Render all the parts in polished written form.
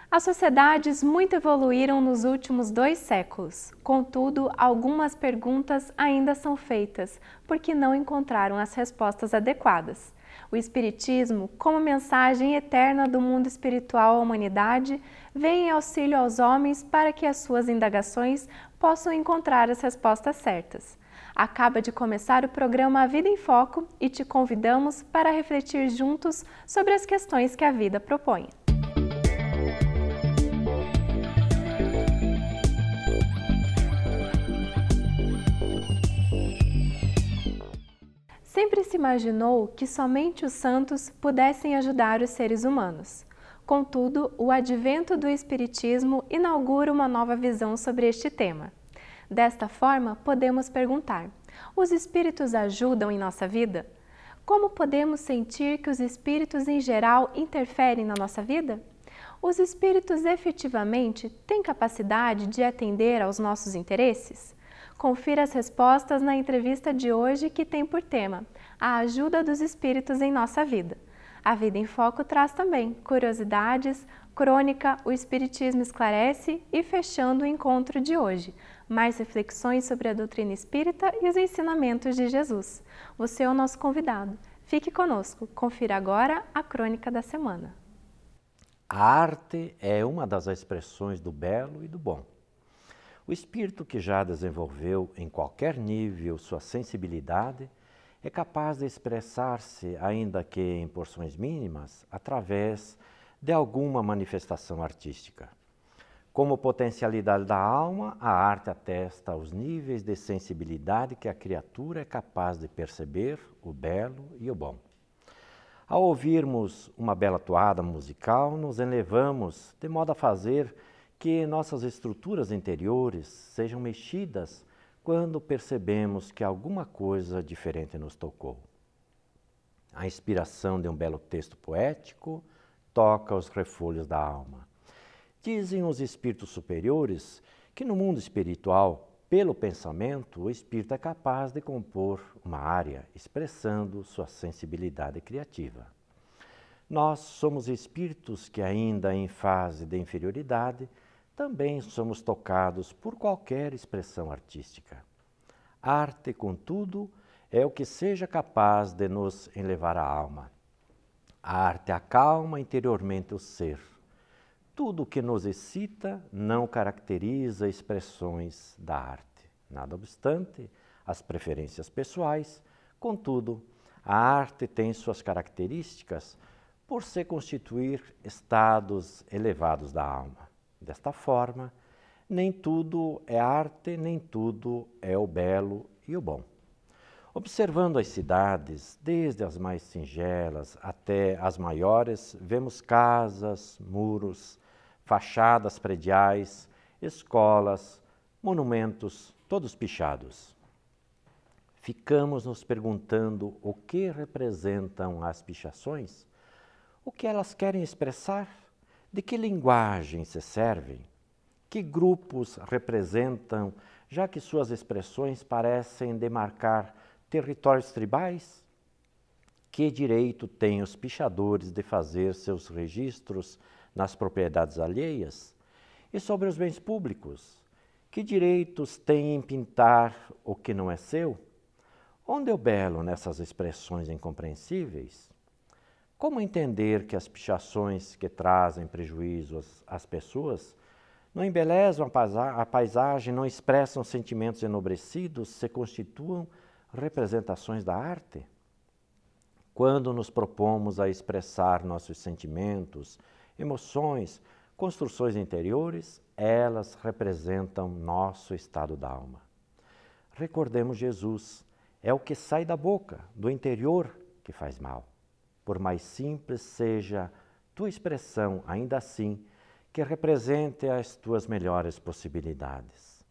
As sociedades muito evoluíram nos últimos 2 séculos. Contudo, algumas perguntas ainda são feitas, porque não encontraram as respostas adequadas. O Espiritismo, como mensagem eterna do mundo espiritual à humanidade, vem em auxílio aos homens para que as suas indagações possam encontrar as respostas certas. Acaba de começar o programa A Vida em Foco e te convidamos para refletir juntos sobre as questões que a vida propõe. Sempre se imaginou que somente os santos pudessem ajudar os seres humanos. Contudo, o advento do Espiritismo inaugura uma nova visão sobre este tema. Desta forma, podemos perguntar: os espíritos ajudam em nossa vida? Como podemos sentir que os espíritos em geral interferem na nossa vida? Os espíritos efetivamente têm capacidade de atender aos nossos interesses? Confira as respostas na entrevista de hoje, que tem por tema a ajuda dos espíritos em nossa vida. A Vida em Foco traz também curiosidades, crônica, o Espiritismo esclarece e, fechando o encontro de hoje, mais reflexões sobre a doutrina espírita e os ensinamentos de Jesus. Você é o nosso convidado. Fique conosco. Confira agora a crônica da semana. A arte é uma das expressões do belo e do bom. O espírito que já desenvolveu em qualquer nível sua sensibilidade é capaz de expressar-se, ainda que em porções mínimas, através de alguma manifestação artística. Como potencialidade da alma, a arte atesta os níveis de sensibilidade que a criatura é capaz de perceber o belo e o bom. Ao ouvirmos uma bela toada musical, nos elevamos de modo a fazer que nossas estruturas interiores sejam mexidas quando percebemos que alguma coisa diferente nos tocou. A inspiração de um belo texto poético toca os refolhos da alma. Dizem os espíritos superiores que no mundo espiritual, pelo pensamento, o espírito é capaz de compor uma área, expressando sua sensibilidade criativa. Nós somos espíritos que, ainda em fase de inferioridade, também somos tocados por qualquer expressão artística. Arte, contudo, é o que seja capaz de nos elevar a alma. A arte acalma interiormente o ser. Tudo o que nos excita não caracteriza expressões da arte. Nada obstante, as preferências pessoais, contudo, a arte tem suas características por se constituir estados elevados da alma. Desta forma, nem tudo é arte, nem tudo é o belo e o bom. Observando as cidades, desde as mais singelas até as maiores, vemos casas, muros, fachadas prediais, escolas, monumentos, todos pichados. Ficamos nos perguntando o que representam as pichações, o que elas querem expressar, de que linguagem se servem, que grupos representam, já que suas expressões parecem demarcar territórios tribais? Que direito têm os pichadores de fazer seus registros nas propriedades alheias? E sobre os bens públicos? Que direitos têm em pintar o que não é seu? Onde é o belo nessas expressões incompreensíveis? Como entender que as pichações que trazem prejuízos às pessoas não embelezam a paisagem, não expressam sentimentos enobrecidos, se constituam representações da arte? Quando nos propomos a expressar nossos sentimentos, emoções, construções interiores, elas representam nosso estado da alma. Recordemos Jesus, é o que sai da boca, do interior, que faz mal. Por mais simples seja tua expressão, ainda assim, que represente as tuas melhores possibilidades.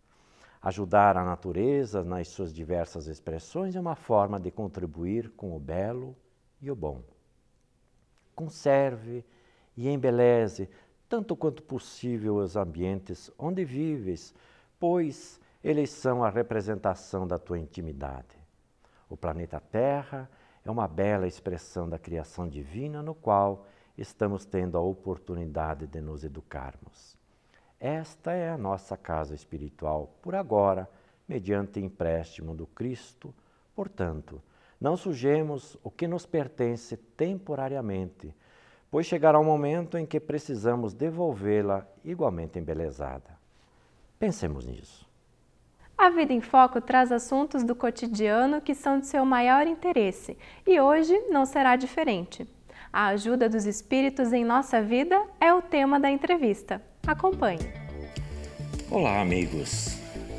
Ajudar a natureza nas suas diversas expressões é uma forma de contribuir com o belo e o bom. Conserve e embeleze tanto quanto possível os ambientes onde vives, pois eles são a representação da tua intimidade. O planeta Terra é uma bela expressão da criação divina, no qual estamos tendo a oportunidade de nos educarmos. Esta é a nossa casa espiritual, por agora, mediante empréstimo do Cristo. Portanto, não sujemos o que nos pertence temporariamente, pois chegará um momento em que precisamos devolvê-la igualmente embelezada. Pensemos nisso. A Vida em Foco traz assuntos do cotidiano que são de seu maior interesse e hoje não será diferente. A ajuda dos espíritos em nossa vida é o tema da entrevista. Acompanhe. Olá, amigos.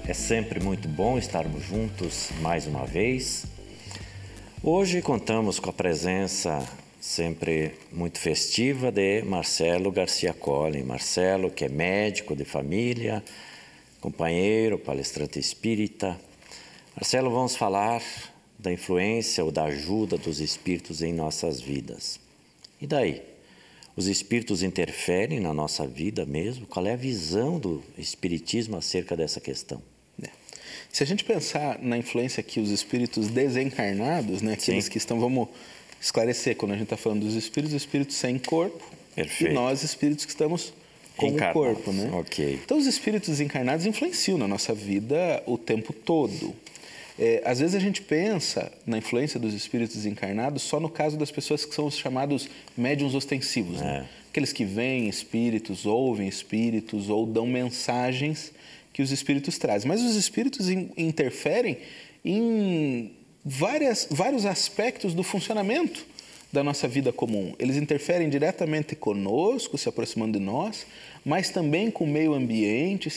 É sempre muito bom estarmos juntos mais uma vez. Hoje contamos com a presença sempre muito festiva de Marcelo Garcia Collin. Marcelo, que é médico de família, companheiro, palestrante espírita. Marcelo, vamos falar da influência ou da ajuda dos espíritos em nossas vidas. E daí? Os espíritos interferem na nossa vida mesmo? Qual é a visão do espiritismo acerca dessa questão? Se a gente pensar na influência que os espíritos desencarnados, né, aqueles que estão, vamos esclarecer, quando a gente está falando dos espíritos sem corpo, Perfeito. E nós espíritos que estamos com o corpo, né? Okay. Então os espíritos encarnados influenciam na nossa vida o tempo todo. Às vezes a gente pensa na influência dos espíritos encarnados só no caso das pessoas que são os chamados médiuns ostensivos, né? Aqueles que veem espíritos, ouvem espíritos ou dão mensagens que os espíritos trazem. Mas os espíritos interferem em vários aspectos do funcionamento da nossa vida comum. Eles interferem diretamente conosco, se aproximando de nós, mas também com o meio ambiente,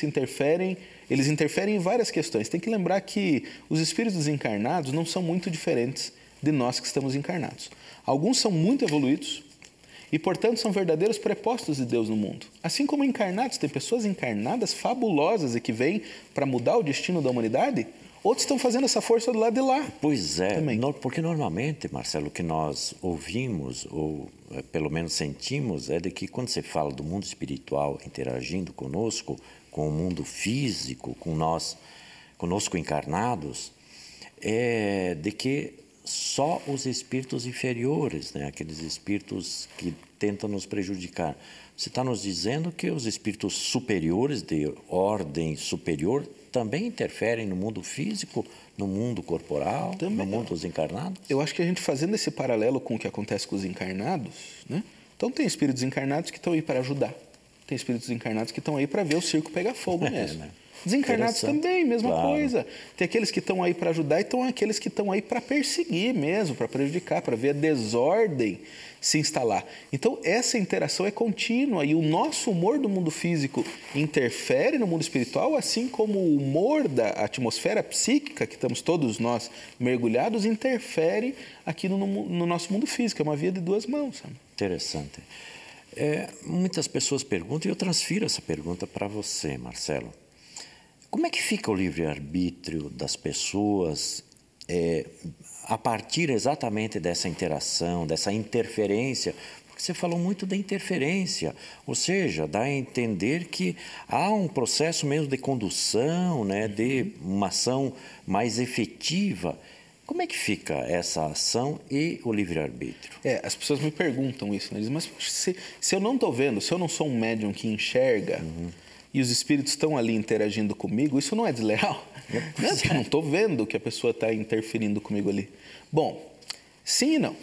eles interferem em várias questões. Tem que lembrar que os espíritos encarnados não são muito diferentes de nós que estamos encarnados. Alguns são muito evoluídos e, portanto, são verdadeiros prepostos de Deus no mundo. Assim como encarnados, tem pessoas encarnadas fabulosas e que vêm para mudar o destino da humanidade. Outros estão fazendo essa força do lado de lá. Pois é, porque normalmente, Marcelo, o que nós ouvimos, ou pelo menos sentimos, é de que quando você fala do mundo espiritual interagindo conosco, com o mundo físico, com nós, conosco encarnados, é de que só os espíritos inferiores, né, aqueles espíritos que tentam nos prejudicar. Você está nos dizendo que os espíritos superiores, de ordem superior, também interferem no mundo físico, no mundo corporal, no mundo dos encarnados? Eu acho que a gente fazendo esse paralelo com o que acontece com os encarnados, né? Então tem espíritos encarnados que estão aí para ajudar. Tem espíritos encarnados que estão aí para ver o circo pegar fogo mesmo. Né? Desencarnados também, mesma coisa. Tem aqueles que estão aí para ajudar e estão aqueles que estão aí para perseguir mesmo, para prejudicar, para ver a desordem se instalar. Então, essa interação é contínua e o nosso humor do mundo físico interfere no mundo espiritual, assim como o humor da atmosfera psíquica, que estamos todos nós mergulhados, interfere aqui no nosso mundo físico. É uma via de duas mãos. Sabe? Interessante. Muitas pessoas perguntam, e eu transfiro essa pergunta para você, Marcelo. Como é que fica o livre-arbítrio das pessoas a partir exatamente dessa interação, dessa interferência? Porque você falou muito da interferência, ou seja, dá a entender que há um processo mesmo de condução, né, de uma ação mais efetiva. Como é que fica essa ação e o livre-arbítrio? As pessoas me perguntam isso, né? Dizem, mas se eu não estou vendo, se eu não sou um médium que enxerga, e os espíritos estão ali interagindo comigo, isso não é desleal? Eu não estou vendo que a pessoa está interferindo comigo ali. Bom, sim e não.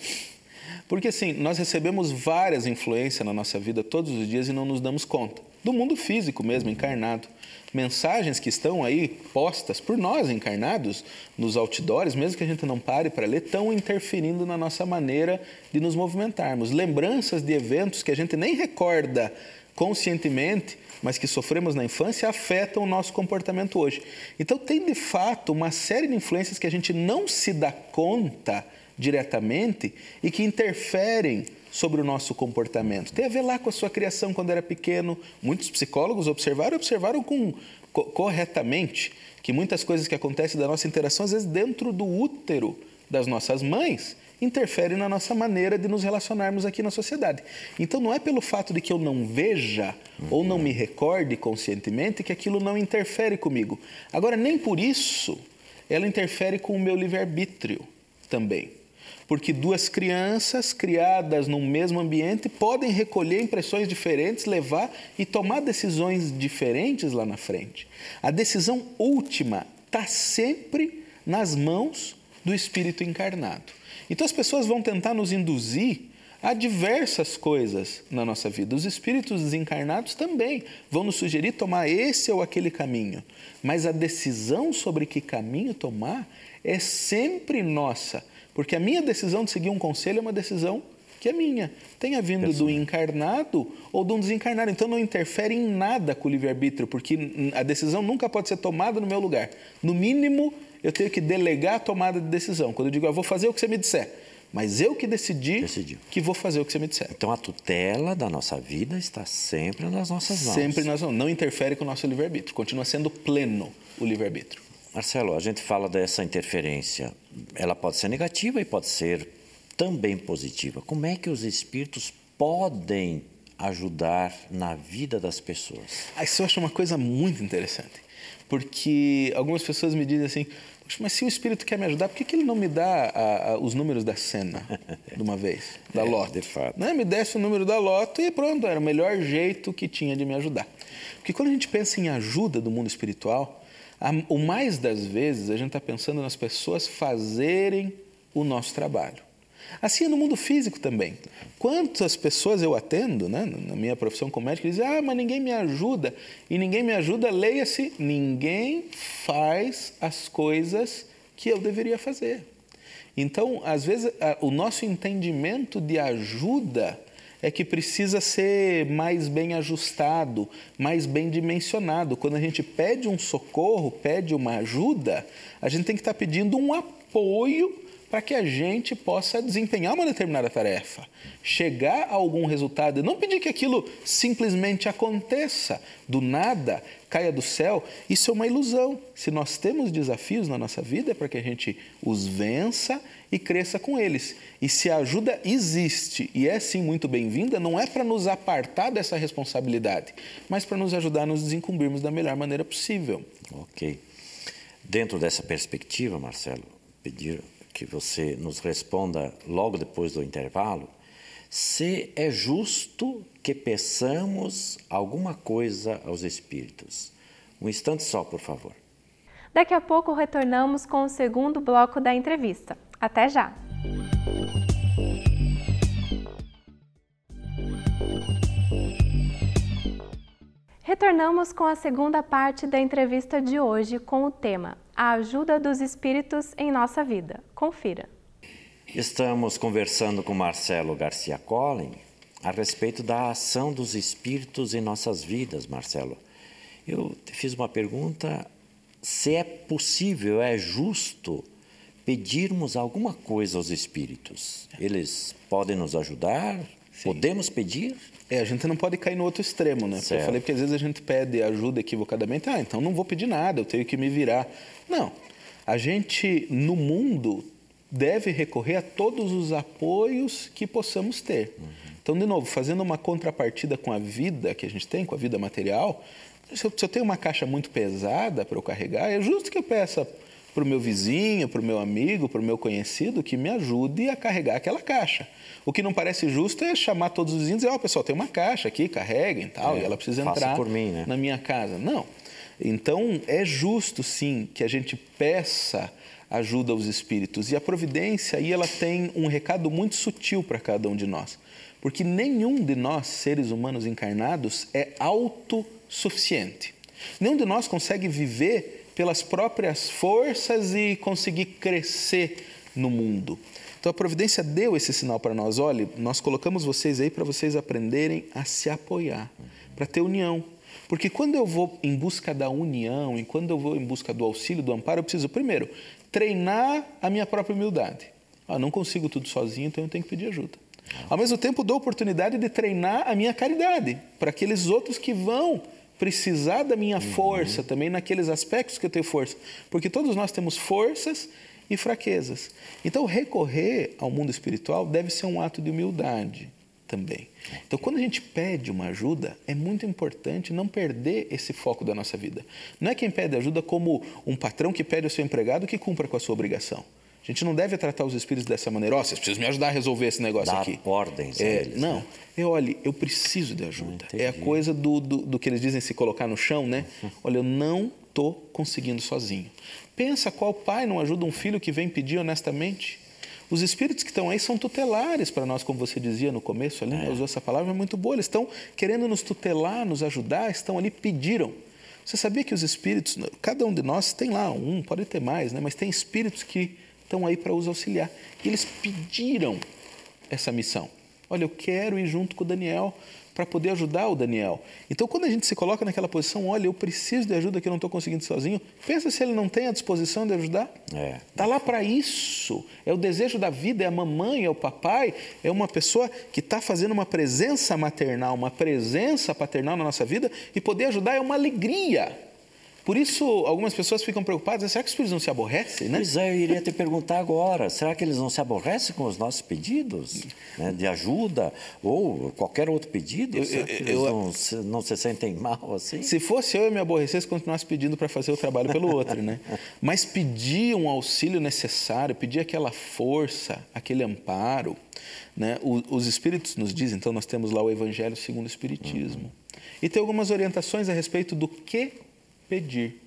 Porque assim, nós recebemos várias influências na nossa vida todos os dias e não nos damos conta. Do mundo físico mesmo, encarnado. Mensagens que estão aí postas por nós encarnados, nos outdoors, mesmo que a gente não pare para ler, estão interferindo na nossa maneira de nos movimentarmos. Lembranças de eventos que a gente nem recorda conscientemente, mas que sofremos na infância, afetam o nosso comportamento hoje. Então, tem de fato uma série de influências que a gente não se dá conta diretamente e que interferem sobre o nosso comportamento. Tem a ver lá com a sua criação quando era pequeno. Muitos psicólogos observaram corretamente que muitas coisas que acontecem da nossa interação, às vezes dentro do útero das nossas mães, interferem na nossa maneira de nos relacionarmos aqui na sociedade. Então, não é pelo fato de que eu não veja ou não me recorde conscientemente que aquilo não interfere comigo. Agora, nem por isso ela interfere com o meu livre-arbítrio também. Porque duas crianças criadas no mesmo ambiente podem recolher impressões diferentes, levar e tomar decisões diferentes lá na frente. A decisão última está sempre nas mãos do Espírito encarnado. Então as pessoas vão tentar nos induzir a diversas coisas na nossa vida. Os espíritos desencarnados também vão nos sugerir tomar esse ou aquele caminho. Mas a decisão sobre que caminho tomar é sempre nossa. Porque a minha decisão de seguir um conselho é uma decisão que é minha. Tenha vindo do encarnado ou do desencarnado. Então não interfere em nada com o livre-arbítrio, porque a decisão nunca pode ser tomada no meu lugar. No mínimo, eu tenho que delegar a tomada de decisão. Quando eu digo, eu vou fazer o que você me disser. Mas eu que decidiu que vou fazer o que você me disser. Então a tutela da nossa vida está sempre nas nossas mãos. Sempre nas mãos. Não interfere com o nosso livre-arbítrio. Continua sendo pleno o livre-arbítrio. Marcelo, a gente fala dessa interferência. Ela pode ser negativa e pode ser também positiva. Como é que os espíritos podem ajudar na vida das pessoas? Isso eu acho uma coisa muito interessante. Porque algumas pessoas me dizem assim, mas se o espírito quer me ajudar, por que ele não me dá os números da cena de uma vez, da loto? De fato. Né? Me desse o número da loto e pronto, era o melhor jeito que tinha de me ajudar. Porque quando a gente pensa em ajuda do mundo espiritual, o mais das vezes a gente está pensando nas pessoas fazerem o nosso trabalho. Assim é no mundo físico também. Quantas pessoas eu atendo, né, na minha profissão como médico, dizem, mas ninguém me ajuda. E ninguém me ajuda, leia-se, ninguém faz as coisas que eu deveria fazer. Então, às vezes, o nosso entendimento de ajuda é que precisa ser mais bem ajustado, mais bem dimensionado. Quando a gente pede um socorro, pede uma ajuda, a gente tem que estar pedindo um apoio para que a gente possa desempenhar uma determinada tarefa, chegar a algum resultado, e não pedir que aquilo simplesmente aconteça, do nada, caia do céu. Isso é uma ilusão. Se nós temos desafios na nossa vida, é para que a gente os vença e cresça com eles. E se a ajuda existe e é sim muito bem-vinda, não é para nos apartar dessa responsabilidade, mas para nos ajudar a nos desincumbirmos da melhor maneira possível. Ok. Dentro dessa perspectiva, Marcelo, pedir que você nos responda logo depois do intervalo, se é justo que peçamos alguma coisa aos espíritos. Um instante só, por favor. Daqui a pouco retornamos com o segundo bloco da entrevista. Até já! Retornamos com a segunda parte da entrevista de hoje com o tema A ajuda dos espíritos em nossa vida. Confira. Estamos conversando com Marcelo Garcia Collin a respeito da ação dos espíritos em nossas vidas, Marcelo. Eu te fiz uma pergunta, se é possível, é justo pedirmos alguma coisa aos espíritos. Eles podem nos ajudar? Sim. Podemos pedir? A gente não pode cair no outro extremo, né? Eu falei porque às vezes a gente pede ajuda equivocadamente. Então não vou pedir nada, eu tenho que me virar. Não. A gente, no mundo, deve recorrer a todos os apoios que possamos ter. Então, de novo, fazendo uma contrapartida com a vida que a gente tem, com a vida material, se eu tenho uma caixa muito pesada para eu carregar, é justo que eu peça para o meu vizinho, para o meu amigo, para o meu conhecido, que me ajude a carregar aquela caixa. O que não parece justo é chamar todos os vizinhos e dizer, pessoal, tem uma caixa aqui, carreguem e tal, e ela precisa entrar por mim, né? Na minha casa. Não. Então, é justo, sim, que a gente peça ajuda aos espíritos. E a providência, aí, ela tem um recado muito sutil para cada um de nós. Porque nenhum de nós, seres humanos encarnados, é autossuficiente. Nenhum de nós consegue viver pelas próprias forças e conseguir crescer no mundo. Então a providência deu esse sinal para nós. Olha, nós colocamos vocês aí para vocês aprenderem a se apoiar, para ter união. Porque quando eu vou em busca da união, e quando eu vou em busca do auxílio, do amparo, eu preciso, primeiro, treinar a minha própria humildade. Não consigo tudo sozinho, então eu tenho que pedir ajuda. Ao mesmo tempo, dou a oportunidade de treinar a minha caridade, para aqueles outros que vão precisar da minha força também naqueles aspectos que eu tenho força. Porque todos nós temos forças e fraquezas. Então, recorrer ao mundo espiritual deve ser um ato de humildade também. Então, quando a gente pede uma ajuda, é muito importante não perder esse foco da nossa vida. Não é quem pede ajuda como um patrão que pede ao seu empregado que cumpra com a sua obrigação. A gente não deve tratar os espíritos dessa maneira. Vocês precisam me ajudar a resolver esse negócio aqui. Dar ordens a eles. Não, né? olha, eu preciso de ajuda. É a coisa do que eles dizem, se colocar no chão, né? Olha, eu não estou conseguindo sozinho. Pensa qual pai não ajuda um filho que vem pedir honestamente. Os espíritos que estão aí são tutelares para nós, como você dizia no começo ali, usou essa palavra, é muito boa. Eles estão querendo nos tutelar, nos ajudar, estão ali, pediram. Você sabia que os espíritos, cada um de nós tem lá pode ter mais, né? Mas tem espíritos que estão aí para os auxiliar. E eles pediram essa missão. Olha, eu quero ir junto com o Daniel para poder ajudar o Daniel. Então, quando a gente se coloca naquela posição, olha, eu preciso de ajuda que eu não estou conseguindo sozinho, pensa se ele não tem a disposição de ajudar. Está lá para isso. É o desejo da vida, é a mamãe, é o papai, é uma pessoa que está fazendo uma presença maternal, uma presença paternal na nossa vida, e poder ajudar é uma alegria. Por isso, algumas pessoas ficam preocupadas, será que os espíritos não se aborrecem, né? Pois é, eu iria te perguntar agora, será que eles não se aborrecem com os nossos pedidos, né, de ajuda, ou qualquer outro pedido? Eles não se sentem mal assim? Se fosse eu me aborrecesse, continuasse pedindo para fazer o trabalho pelo outro, né? Mas pedir um auxílio necessário, pedir aquela força, aquele amparo, né? Os espíritos nos dizem, então nós temos lá o Evangelho segundo o Espiritismo, e tem algumas orientações a respeito do que pedir.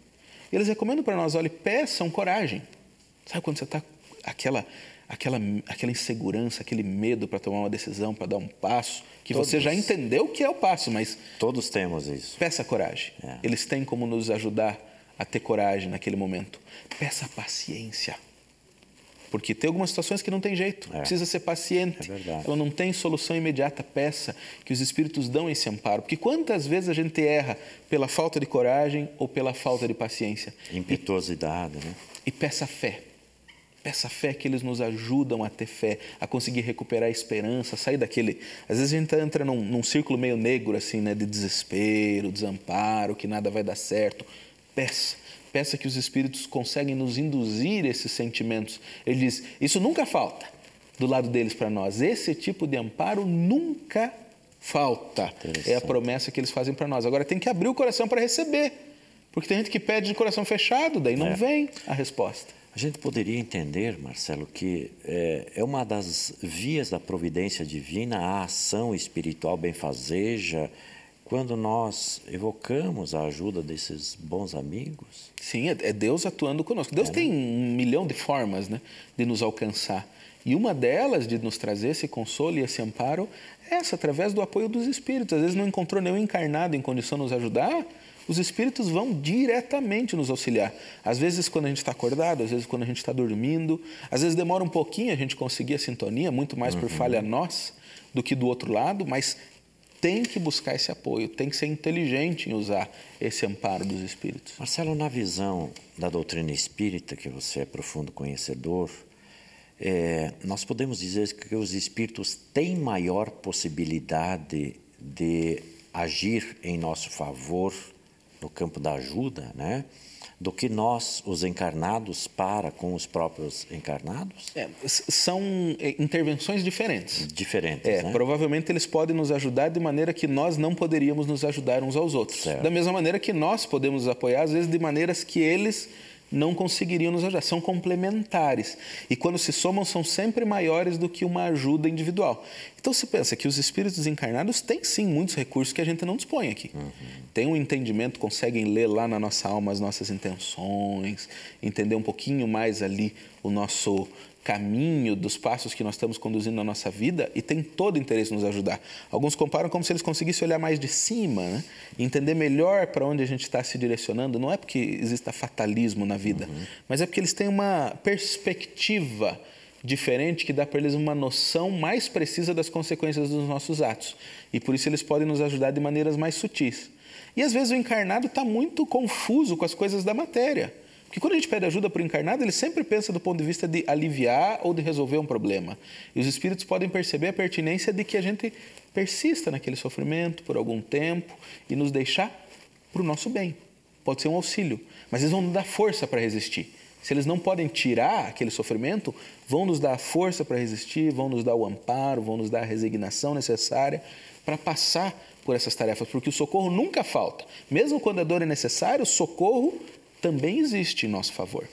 Eles recomendam para nós, olha, peçam coragem. Sabe quando você está aquela insegurança, aquele medo para tomar uma decisão, para dar um passo, que você já entendeu o que é o passo, mas... Todos temos isso. Peça coragem. Eles têm como nos ajudar a ter coragem naquele momento. Peça paciência. Porque tem algumas situações que não tem jeito, precisa ser paciente, ela não tem solução imediata. Peça que os espíritos dão esse amparo, porque quantas vezes a gente erra pela falta de coragem ou pela falta de paciência? Impetuosidade, né? E peça fé que eles nos ajudam a ter fé, a conseguir recuperar a esperança, sair daquele... Às vezes a gente entra num círculo meio negro, assim, né, de desespero, desamparo, que nada vai dar certo. Peça que os espíritos conseguem nos induzir esses sentimentos. Ele diz, isso nunca falta do lado deles para nós. Esse tipo de amparo nunca falta. É a promessa que eles fazem para nós. Agora tem que abrir o coração para receber, porque tem gente que pede de coração fechado, daí não vem a resposta. A gente poderia entender, Marcelo, que é uma das vias da providência divina a ação espiritual benfazeja, quando nós evocamos a ajuda desses bons amigos. Sim, é Deus atuando conosco. Deus tem 1 milhão de formas, né, de nos alcançar. E uma delas, de nos trazer esse consolo e esse amparo, é essa, através do apoio dos espíritos. Às vezes não encontrou nenhum encarnado em condição de nos ajudar, os espíritos vão diretamente nos auxiliar. Às vezes quando a gente está acordado, às vezes quando a gente está dormindo, às vezes demora um pouquinho a gente conseguir a sintonia, muito mais por falha nossa do que do outro lado, mas tem que buscar esse apoio, tem que ser inteligente em usar esse amparo dos espíritos. Marcelo, na visão da doutrina espírita, que você é profundo conhecedor, nós podemos dizer que os espíritos têm maior possibilidade de agir em nosso favor no campo da ajuda, né, do que nós, os encarnados, para com os próprios encarnados? São intervenções diferentes. Né? Provavelmente eles podem nos ajudar de maneira que nós não poderíamos nos ajudar uns aos outros. Da mesma maneira que nós podemos nos apoiar, às vezes, de maneiras que eles não conseguiriam nos ajudar. São complementares. E quando se somam, são sempre maiores do que uma ajuda individual. Então, se pensa que os espíritos encarnados têm, sim, muitos recursos que a gente não dispõe aqui. Tem um entendimento, conseguem ler lá na nossa alma as nossas intenções, entender um pouquinho mais ali o nosso caminho dos passos que nós estamos conduzindo na nossa vida, e tem todo o interesse em nos ajudar. Alguns comparam como se eles conseguissem olhar mais de cima, né? E entender melhor para onde a gente está se direcionando. Não é porque exista fatalismo na vida, mas é porque eles têm uma perspectiva diferente que dá para eles uma noção mais precisa das consequências dos nossos atos. E por isso eles podem nos ajudar de maneiras mais sutis. E às vezes o encarnado está muito confuso com as coisas da matéria. Porque quando a gente pede ajuda para o encarnado, ele sempre pensa do ponto de vista de aliviar ou de resolver um problema. E os espíritos podem perceber a pertinência de que a gente persista naquele sofrimento por algum tempo e nos deixar para o nosso bem. Pode ser um auxílio, mas eles vão nos dar força para resistir. Se eles não podem tirar aquele sofrimento, vão nos dar a força para resistir, vão nos dar o amparo, vão nos dar a resignação necessária para passar por essas tarefas, porque o socorro nunca falta. Mesmo quando a dor é necessária, o socorro também existe em nosso favor.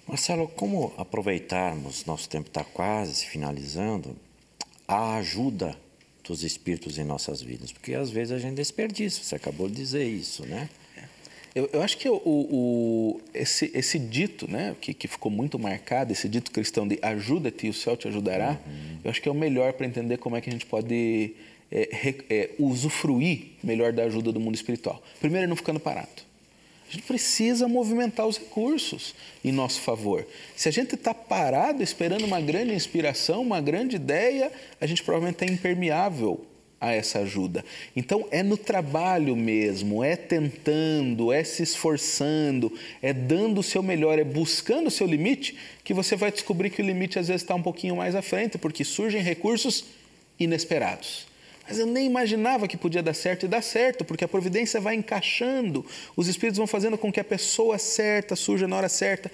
Marcelo, como aproveitarmos, nosso tempo está quase finalizando, a ajuda dos espíritos em nossas vidas? Porque às vezes a gente desperdiça, você acabou de dizer isso, né? Eu acho que esse dito, né, que ficou muito marcado, esse dito cristão de ajuda-te e o céu te ajudará, eu acho que é o melhor para entender como é que a gente pode usufruir melhor da ajuda do mundo espiritual. Primeiro, é não ficando parado. A gente precisa movimentar os recursos em nosso favor. Se a gente está parado esperando uma grande inspiração, uma grande ideia, a gente provavelmente é impermeável a essa ajuda. Então, é no trabalho mesmo, é tentando, é se esforçando, é dando o seu melhor, é buscando o seu limite, que você vai descobrir que o limite às vezes está um pouquinho mais à frente, porque surgem recursos inesperados. Mas eu nem imaginava que podia dar certo e dá certo, porque a providência vai encaixando, os espíritos vão fazendo com que a pessoa certa surja na hora certa.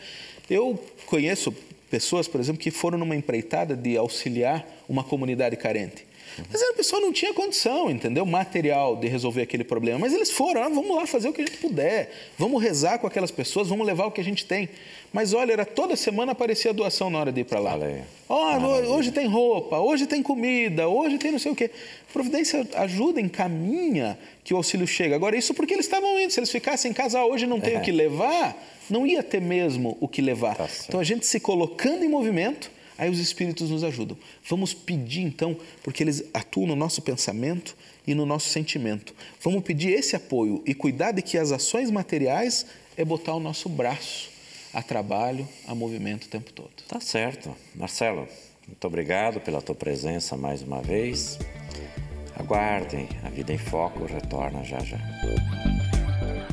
Eu conheço pessoas, por exemplo, que foram numa empreitada de auxiliar uma comunidade carente. Mas a pessoa não tinha condição, entendeu? Material de resolver aquele problema. Mas eles foram, vamos lá fazer o que a gente puder. Vamos rezar com aquelas pessoas, vamos levar o que a gente tem. Mas olha, era toda semana aparecia doação na hora de ir para lá. Hoje tem roupa, hoje tem comida, hoje tem não sei o quê. A Providência ajuda, encaminha que o auxílio chega. Agora, isso porque eles estavam indo. Se eles ficassem em casa, hoje não tem o que levar, não ia ter mesmo o que levar. Então, a gente se colocando em movimento, aí os espíritos nos ajudam. Vamos pedir, então, porque eles atuam no nosso pensamento e no nosso sentimento. Vamos pedir esse apoio e cuidar de que as ações materiais é botar o nosso braço a trabalho, a movimento o tempo todo. Tá certo. Marcelo, muito obrigado pela tua presença mais uma vez. Aguardem, a Vida em Foco retorna já já.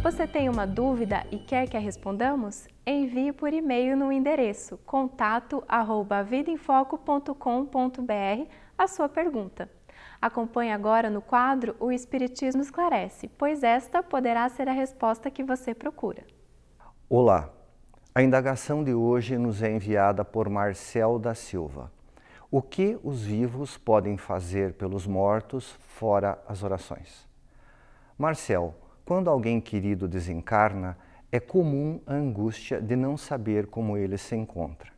Você tem uma dúvida e quer que a respondamos? Envie por e-mail no endereço contato@vidaemfoco.com.br a sua pergunta. Acompanhe agora no quadro O Espiritismo Esclarece, pois esta poderá ser a resposta que você procura. Olá, a indagação de hoje nos é enviada por Marcel da Silva. O que os vivos podem fazer pelos mortos fora as orações? Marcel, quando alguém querido desencarna, é comum a angústia de não saber como ele se encontra.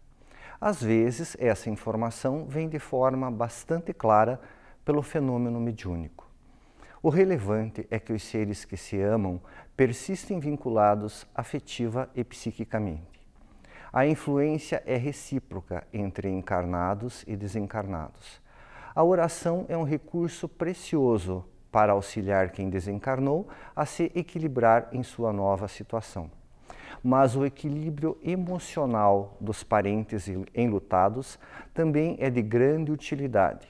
Às vezes, essa informação vem de forma bastante clara pelo fenômeno mediúnico. O relevante é que os seres que se amam persistem vinculados afetiva e psiquicamente. A influência é recíproca entre encarnados e desencarnados. A oração é um recurso precioso para auxiliar quem desencarnou a se equilibrar em sua nova situação. Mas o equilíbrio emocional dos parentes enlutados também é de grande utilidade.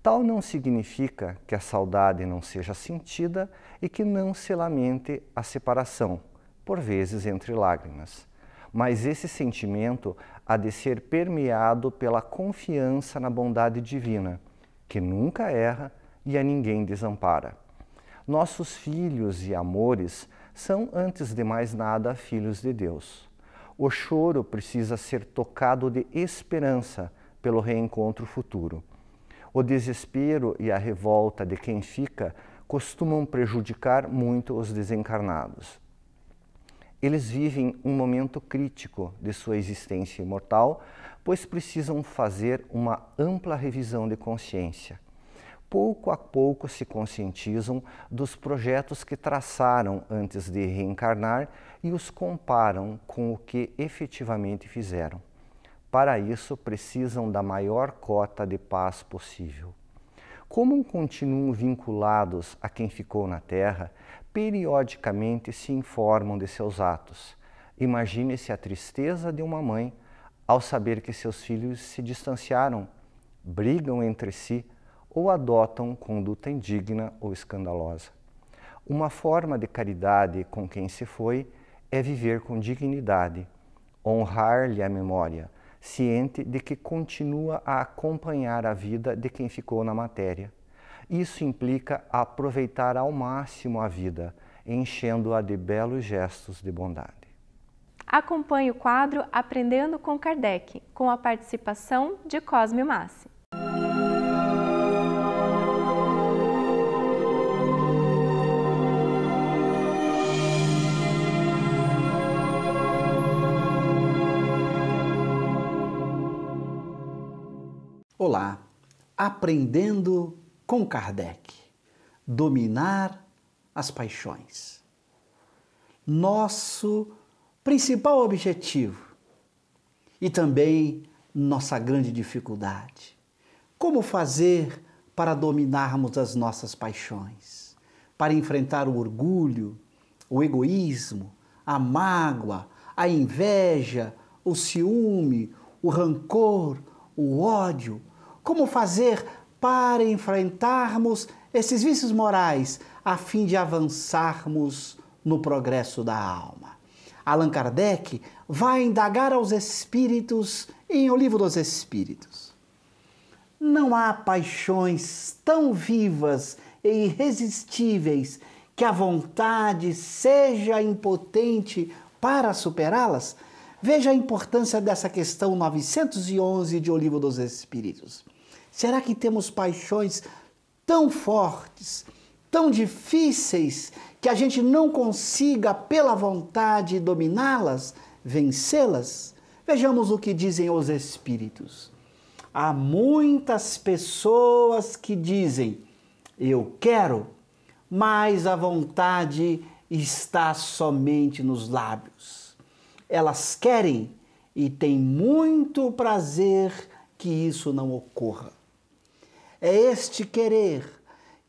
Tal não significa que a saudade não seja sentida e que não se lamente a separação, por vezes entre lágrimas. Mas esse sentimento há de ser permeado pela confiança na bondade divina, que nunca erra e a ninguém desampara. Nossos filhos e amores são, antes de mais nada, filhos de Deus. O choro precisa ser tocado de esperança pelo reencontro futuro. O desespero e a revolta de quem fica costumam prejudicar muito os desencarnados. Eles vivem um momento crítico de sua existência imortal, pois precisam fazer uma ampla revisão de consciência. Pouco a pouco se conscientizam dos projetos que traçaram antes de reencarnar e os comparam com o que efetivamente fizeram. Para isso, precisam da maior cota de paz possível. Como continuam vinculados a quem ficou na Terra, periodicamente se informam de seus atos. Imagine-se a tristeza de uma mãe ao saber que seus filhos se distanciaram, brigam entre si ou adotam conduta indigna ou escandalosa. Uma forma de caridade com quem se foi é viver com dignidade, honrar-lhe a memória, ciente de que continua a acompanhar a vida de quem ficou na matéria. Isso implica aproveitar ao máximo a vida, enchendo-a de belos gestos de bondade. Acompanhe o quadro Aprendendo com Kardec, com a participação de Cosme Massi. Olá, aprendendo com Kardec, dominar as paixões. Nosso principal objetivo e também nossa grande dificuldade. Como fazer para dominarmos as nossas paixões? Para enfrentar o orgulho, o egoísmo, a mágoa, a inveja, o ciúme, o rancor, o ódio. Como fazer para enfrentarmos esses vícios morais a fim de avançarmos no progresso da alma? Allan Kardec vai indagar aos espíritos em O Livro dos Espíritos. Não há paixões tão vivas e irresistíveis que a vontade seja impotente para superá-las? Veja a importância dessa questão 911 de O Livro dos Espíritos. Será que temos paixões tão fortes, tão difíceis, que a gente não consiga, pela vontade, dominá-las, vencê-las? Vejamos o que dizem os Espíritos. Há muitas pessoas que dizem, eu quero, mas a vontade está somente nos lábios. Elas querem e têm muito prazer que isso não ocorra. É este querer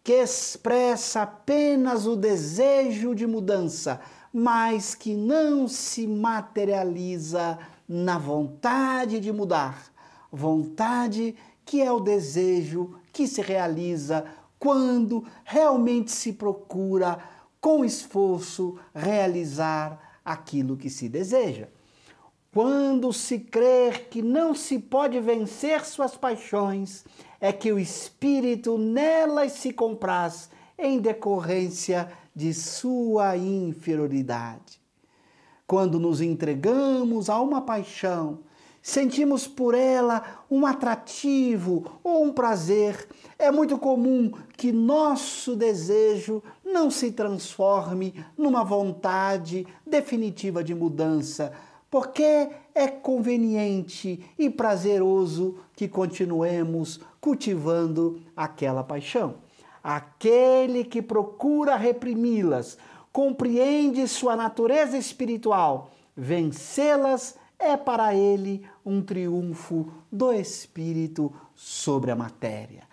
que expressa apenas o desejo de mudança, mas que não se materializa na vontade de mudar. Vontade que é o desejo que se realiza quando realmente se procura, com esforço, realizar aquilo que se deseja. Quando se crer que não se pode vencer suas paixões, é que o espírito nelas se compraz em decorrência de sua inferioridade. Quando nos entregamos a uma paixão, sentimos por ela um atrativo ou um prazer, é muito comum que nosso desejo não se transforme numa vontade definitiva de mudança, porque é conveniente e prazeroso que continuemos cultivando aquela paixão. Aquele que procura reprimi-las, compreende sua natureza espiritual, vencê-las é para ele um triunfo do espírito sobre a matéria.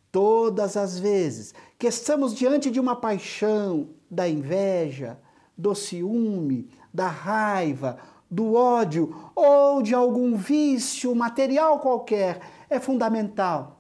Todas as vezes que estamos diante de uma paixão, da inveja, do ciúme, da raiva, do ódio ou de algum vício material qualquer, é fundamental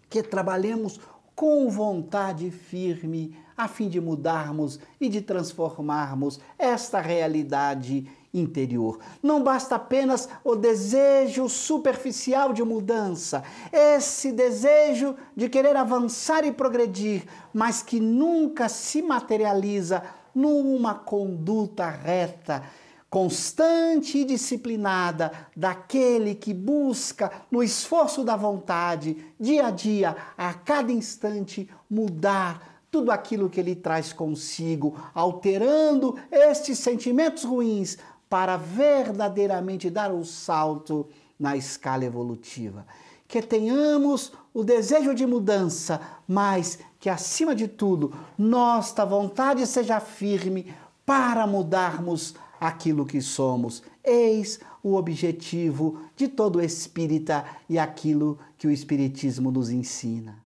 que trabalhemos com vontade firme a fim de mudarmos e de transformarmos esta realidade interior. Não basta apenas o desejo superficial de mudança, esse desejo de querer avançar e progredir, mas que nunca se materializa numa conduta reta, constante e disciplinada daquele que busca, no esforço da vontade, dia a dia, a cada instante, mudar tudo aquilo que ele traz consigo, alterando estes sentimentos ruins para verdadeiramente dar um salto na escala evolutiva. Que tenhamos o desejo de mudança, mas que, acima de tudo, nossa vontade seja firme para mudarmos aquilo que somos. Eis o objetivo de todo espírita e aquilo que o Espiritismo nos ensina.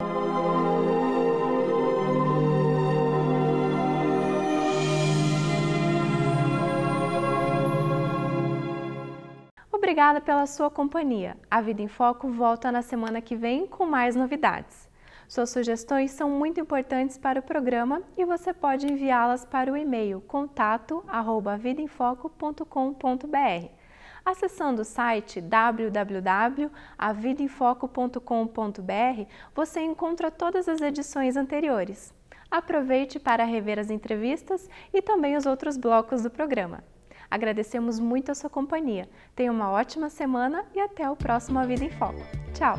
Obrigada pela sua companhia. A Vida em Foco volta na semana que vem com mais novidades. Suas sugestões são muito importantes para o programa e você pode enviá-las para o e-mail contato@vidaemfoco.com.br. Acessando o site www.avidaemfoco.com.br, você encontra todas as edições anteriores. Aproveite para rever as entrevistas e também os outros blocos do programa. Agradecemos muito a sua companhia. Tenha uma ótima semana e até o próximo A Vida em Foco. Tchau!